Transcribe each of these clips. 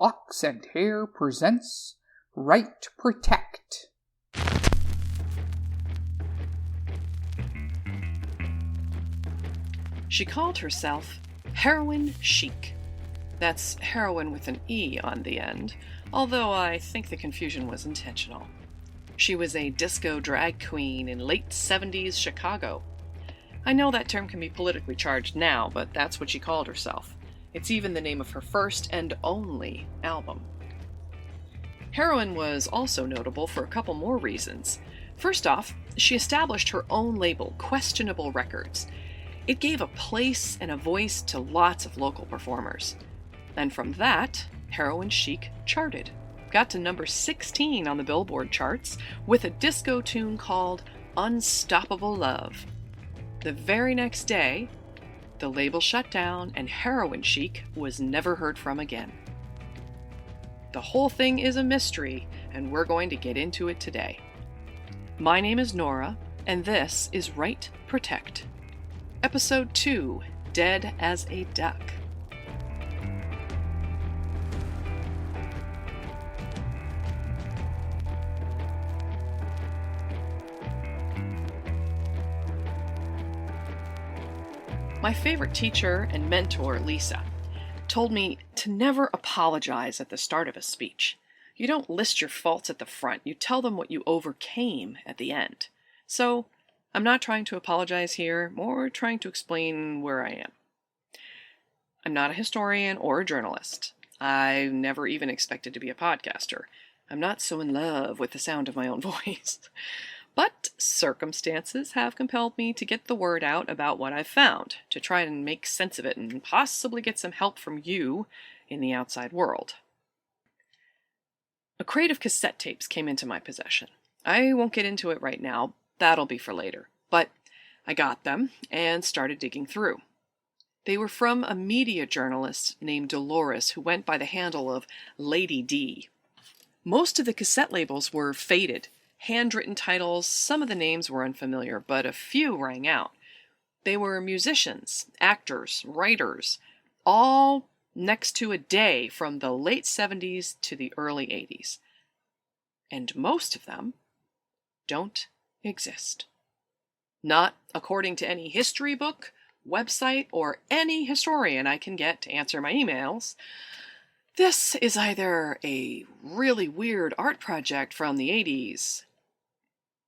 Ox and Hare presents Right Protect. She called herself Heroin Chic. That's heroin with an E on the end, although I think the confusion was intentional. She was a disco drag queen in late 70s Chicago. I know that term can be politically charged now, but that's what she called herself. It's even the name of her first and only album. Heroin was also notable for a couple more reasons. First off, she established her own label, Questionable Records. It gave a place and a voice to lots of local performers. And from that, Heroin Chic charted. Got to number 16 on the Billboard charts with a disco tune called Unstoppable Love. The very next day, the label shut down and Heroin Chic was never heard from again. The whole thing is a mystery, and we're going to get into it today. My name is Nora, and this is Right Protect. Episode 2, Dead as a Duck. My favorite teacher and mentor, Lisa, told me to never apologize at the start of a speech. You don't list your faults at the front, you tell them what you overcame at the end. So, I'm not trying to apologize here, more trying to explain where I am. I'm not a historian or a journalist. I never even expected to be a podcaster. I'm not so in love with the sound of my own voice. But circumstances have compelled me to get the word out about what I've found, to try and make sense of it and possibly get some help from you in the outside world. A crate of cassette tapes came into my possession. I won't get into it right now, that'll be for later, but I got them and started digging through. They were from a media journalist named Dolores who went by the handle of Lady D. Most of the cassette labels were faded, handwritten titles, some of the names were unfamiliar, but a few rang out. They were musicians, actors, writers, all next to a day from the late 70s to the early 80s. And most of them don't exist. Not according to any history book, website, or any historian I can get to answer my emails. This is either a really weird art project from the 80s,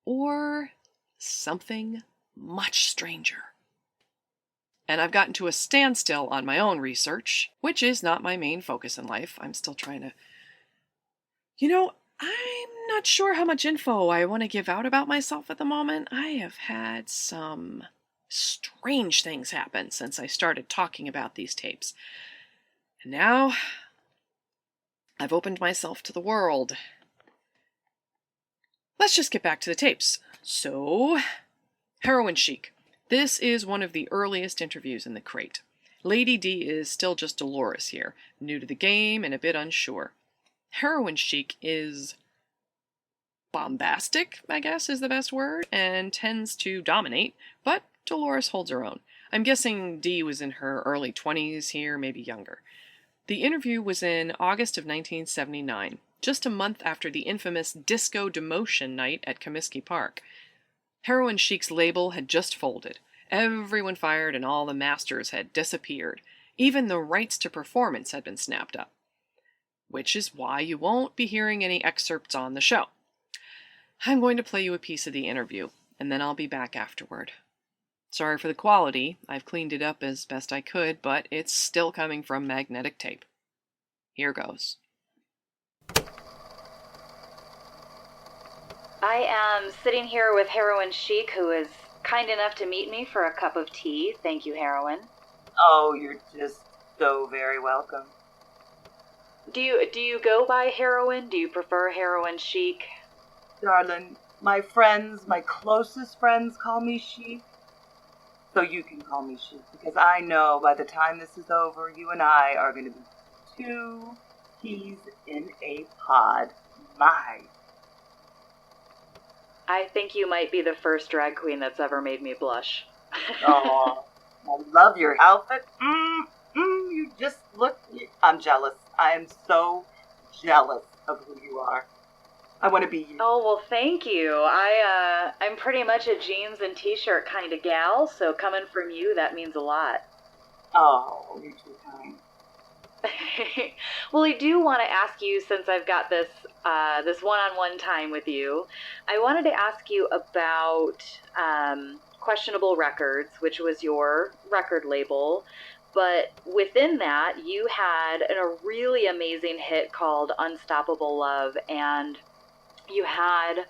or something much stranger. And I've gotten to a standstill on my own research, which is not my main focus in life. I'm still trying to... I'm not sure how much info I want to give out about myself at the moment. I have had some strange things happen since I started talking about these tapes. And now, I've opened myself to the world. Let's just get back to the tapes. So, Heroin Chic. This is one of the earliest interviews in the crate. Lady D is still just Dolores here, new to the game and a bit unsure. Heroin Chic is bombastic, I guess is the best word, and tends to dominate, but Dolores holds her own. I'm guessing D was in her early 20s here, maybe younger. The interview was in August of 1979. Just a month after the infamous Disco Demotion night at Comiskey Park. Heroin Chic's label had just folded. Everyone fired and all the masters had disappeared. Even the rights to performance had been snapped up. Which is why you won't be hearing any excerpts on the show. I'm going to play you a piece of the interview, and then I'll be back afterward. Sorry for the quality, I've cleaned it up as best I could, but it's still coming from magnetic tape. Here goes. I am sitting here with Heroin Chic, who is kind enough to meet me for a cup of tea. Thank you, Heroin. Oh, you're just so very welcome. Do you go by Heroin? Do you prefer Heroin Chic? Darling, my friends, my closest friends call me Chic. So you can call me Chic, because I know by the time this is over, you and I are going to be two peas in a pod. My. I think you might be the first drag queen that's ever made me blush. Oh, I love your outfit. You just look... I'm jealous. I am so jealous of who you are. I want to be you. Oh, well, thank you. I'm pretty much a jeans and t-shirt kind of gal, so coming from you, that means a lot. Oh, you're too kind. Well, I do want to ask you, since I've got this one-on-one time with you, I wanted to ask you about Questionable Records, which was your record label. But within that, you had a really amazing hit called Unstoppable Love, and you had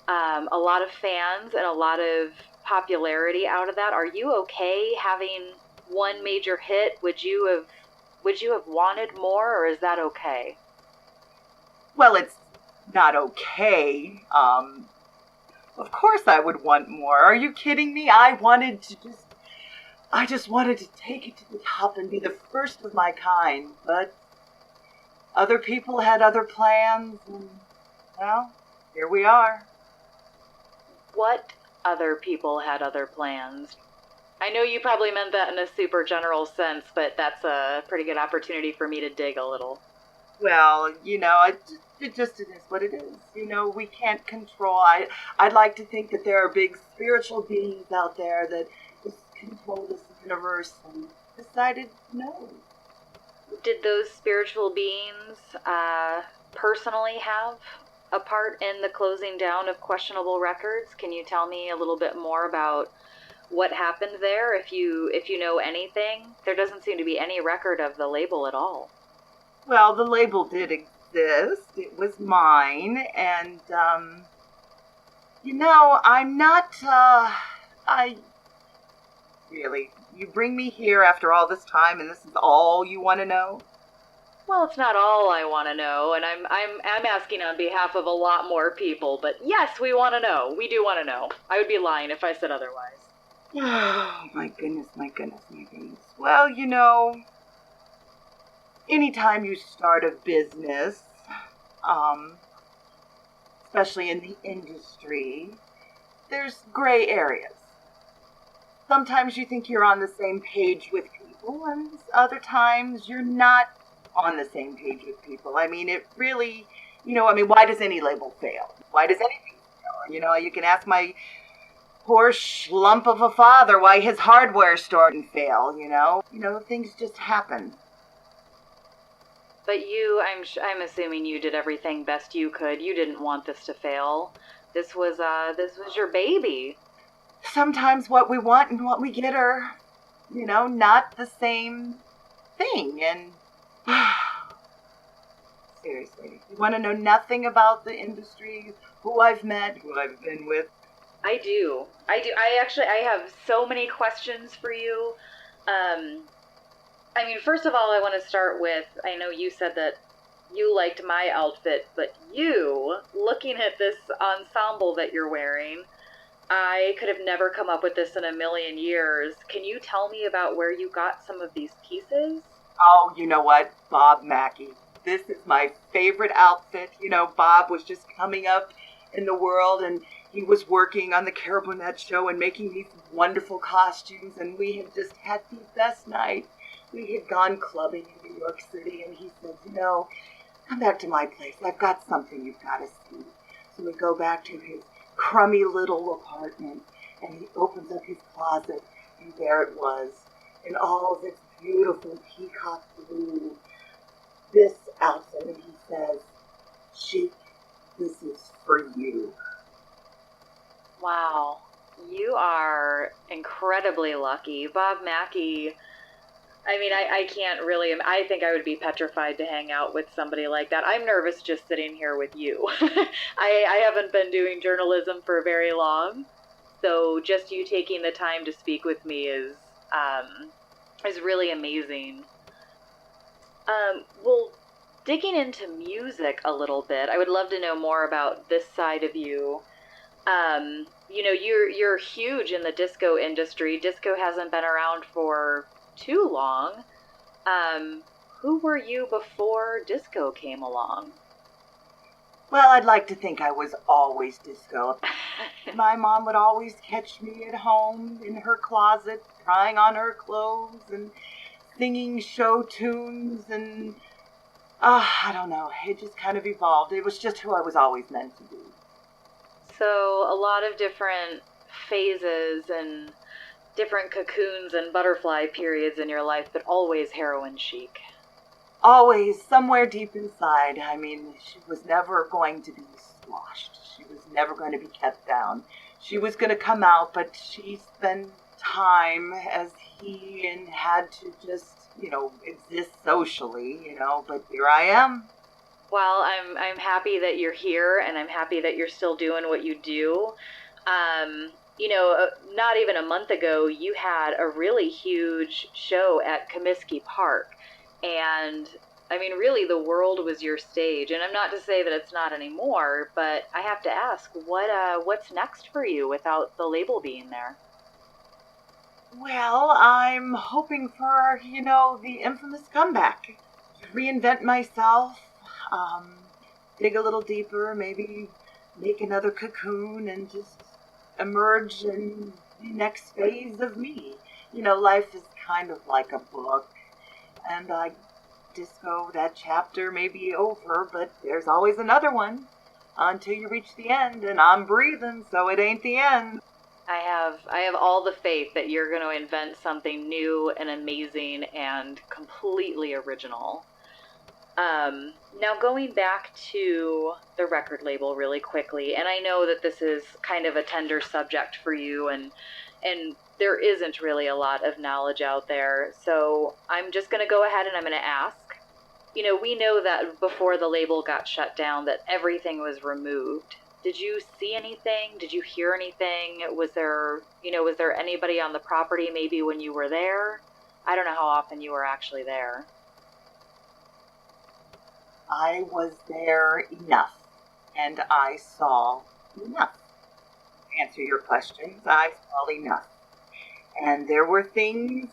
a lot of fans and a lot of popularity out of that. Are you okay having one major hit? Would you have wanted more, or is that okay? Well, it's not okay. Of course I would want more. Are you kidding me? I just wanted to take it to the top and be the first of my kind. But other people had other plans, and, well, here we are. What other people had other plans? I know you probably meant that in a super general sense, but that's a pretty good opportunity for me to dig a little. Well, it just is what it is. We can't control. I'd like to think that there are big spiritual beings out there that just control this universe and decided no. Did those spiritual beings personally have a part in the closing down of Questionable Records? Can you tell me a little bit more about what happened there, if you know anything? There doesn't seem to be any record of the label at all. Well, the label did exist. It was mine, and I'm not. You bring me here after all this time, and this is all you want to know? Well, it's not all I want to know, and I'm asking on behalf of a lot more people. But yes, we want to know. We do want to know. I would be lying if I said otherwise. Oh, my goodness. Well, anytime you start a business, especially in the industry, there's gray areas. Sometimes you think you're on the same page with people, and other times you're not on the same page with people. I mean, it really, why does any label fail? Why does anything fail? You can ask my poor schlump of a father why his hardware store didn't fail, things just happen. But I'm assuming you did everything best you could. You didn't want this to fail. This was your baby. Sometimes what we want and what we get are, not the same thing. And seriously, you want to know nothing about the industry, who I've met, who I've been with? I do. I have so many questions for you. First of all, I want to start with, I know you said that you liked my outfit, but looking at this ensemble that you're wearing, I could have never come up with this in a million years. Can you tell me about where you got some of these pieces? Oh, you know what? Bob Mackey. This is my favorite outfit. Bob was just coming up in the world, and he was working on the Carol Burnett show and making these wonderful costumes, and we had just had the best night. We had gone clubbing in New York City, and he said, come back to my place. I've got something you've got to see. So we go back to his crummy little apartment, and he opens up his closet, and there it was, in all of its beautiful peacock blue, this outfit, and he says, Chic, this is for you. Wow, you are incredibly lucky. Bob Mackey, I can't really, I think I would be petrified to hang out with somebody like that. I'm nervous just sitting here with you. I haven't been doing journalism for very long, so just you taking the time to speak with me is really amazing. Well, digging into music a little bit, I would love to know more about this side of you. You're huge in the disco industry. Disco hasn't been around for too long. Who were you before disco came along? Well, I'd like to think I was always disco. My mom would always catch me at home in her closet, trying on her clothes and singing show tunes, and I don't know. It just kind of evolved. It was just who I was always meant to be. So a lot of different phases and different cocoons and butterfly periods in your life, but always heroin chic. Always somewhere deep inside. I mean, she was never going to be squashed. She was never going to be kept down. She was going to come out, but she spent time as he and had to just, exist socially, but here I am. Well, I'm happy that you're here, and I'm happy that you're still doing what you do. Not even a month ago, you had a really huge show at Comiskey Park. And, really, the world was your stage. And I'm not to say that it's not anymore, but I have to ask, what's next for you without the label being there? Well, I'm hoping for, the infamous comeback. Reinvent myself, dig a little deeper, maybe make another cocoon and just emerge in the next phase of me. Life is kind of like a book. And Disco, that chapter may be over, but there's always another one until you reach the end, and I'm breathing, so it ain't the end. I have all the faith that you're going to invent something new and amazing and completely original. Now going back to the record label really quickly, and I know that this is kind of a tender subject for you, and there isn't really a lot of knowledge out there, so I'm just going to go ahead and I'm going to ask. We know that before the label got shut down that everything was removed. Did you see anything? Did you hear anything? Was there anybody on the property maybe when you were there? I don't know how often you were actually there. I was there enough, and I saw enough. To answer your questions, I saw enough. And there were things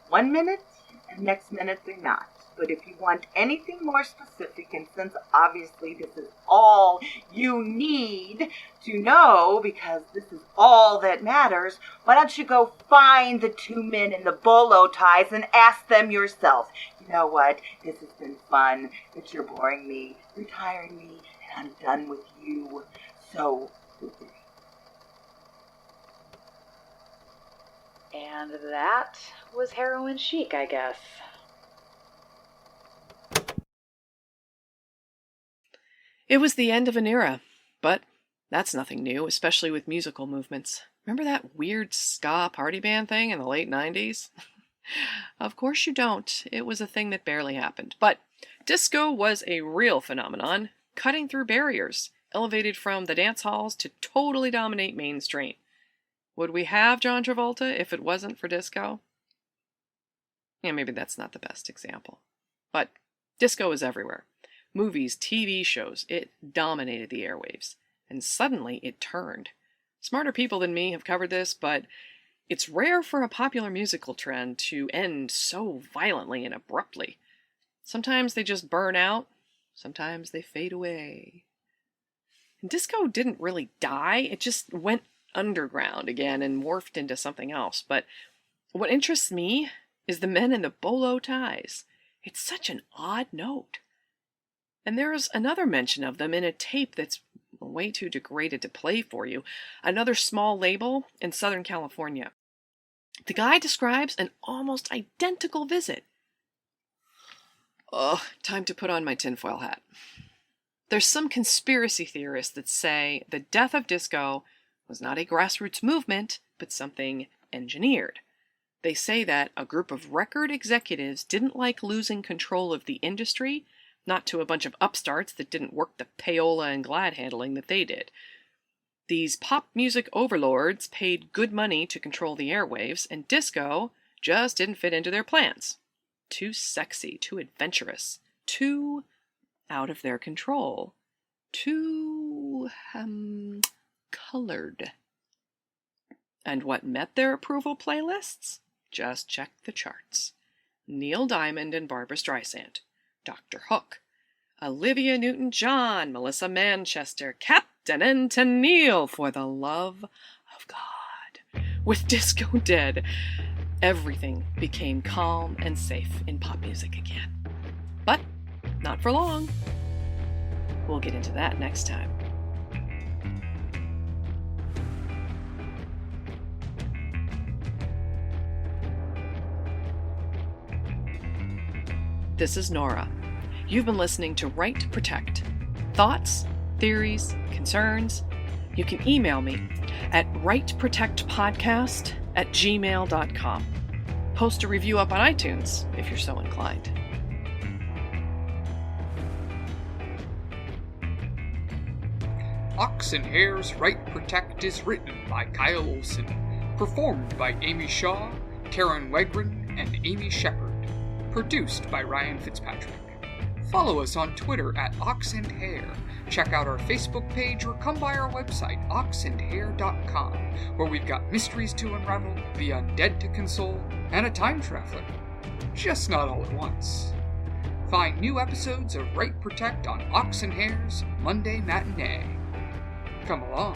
1 minute, and next minute they're not. But if you want anything more specific, and since obviously this is all you need to know, because this is all that matters, why don't you go find the 2 men in the bolo ties and ask them yourself. You know what? This has been fun, but you're boring me, you're tiring me, and I'm done with you. So, good day. And that was heroin chic, I guess. It was the end of an era, but that's nothing new, especially with musical movements. Remember that weird ska party band thing in the late 90s? Of course you don't. It was a thing that barely happened. But disco was a real phenomenon, cutting through barriers, elevated from the dance halls to totally dominate Main Street. Would we have John Travolta if it wasn't for disco? Yeah, maybe that's not the best example. But disco is everywhere. Movies, TV shows, it dominated the airwaves. And suddenly it turned. Smarter people than me have covered this, but it's rare for a popular musical trend to end so violently and abruptly. Sometimes they just burn out, sometimes they fade away. And disco didn't really die, it just went underground again and morphed into something else. But what interests me is the men in the bolo ties. It's such an odd note. And there's another mention of them in a tape that's way too degraded to play for you. Another small label in Southern California. The guy describes an almost identical visit. Oh, time to put on my tinfoil hat. There's some conspiracy theorists that say the death of disco was not a grassroots movement, but something engineered. They say that a group of record executives didn't like losing control of the industry, not to a bunch of upstarts that didn't work the payola and glad handling that they did. These pop music overlords paid good money to control the airwaves, and disco just didn't fit into their plans. Too sexy, too adventurous, too out of their control, too colored. And what met their approval playlists? Just check the charts. Neil Diamond and Barbra Streisand, Dr. Hook, Olivia Newton-John, Melissa Manchester, Captain and Tennille, For the Love of God. With disco dead, everything became calm and safe in pop music again. But Not for long. We'll get into that next time. This is Nora. You've been listening to Right to Protect. Thoughts, theories, concerns? You can email me at rightprotectpodcast@gmail.com. Post a review up on iTunes if you're so inclined. Ox and Hare's Right Protect is written by Kyle Olson, performed by Amy Shaw, Karen Wegren, and Amy Shepard. Produced by Ryan Fitzpatrick. Follow us on Twitter at Ox and Hare. Check out our Facebook page or come by our website, oxandhare.com, where we've got mysteries to unravel, the undead to console, and a time traveler. Just not all at once. Find new episodes of Right Protect on Ox and Hare's Monday Matinee. Come along.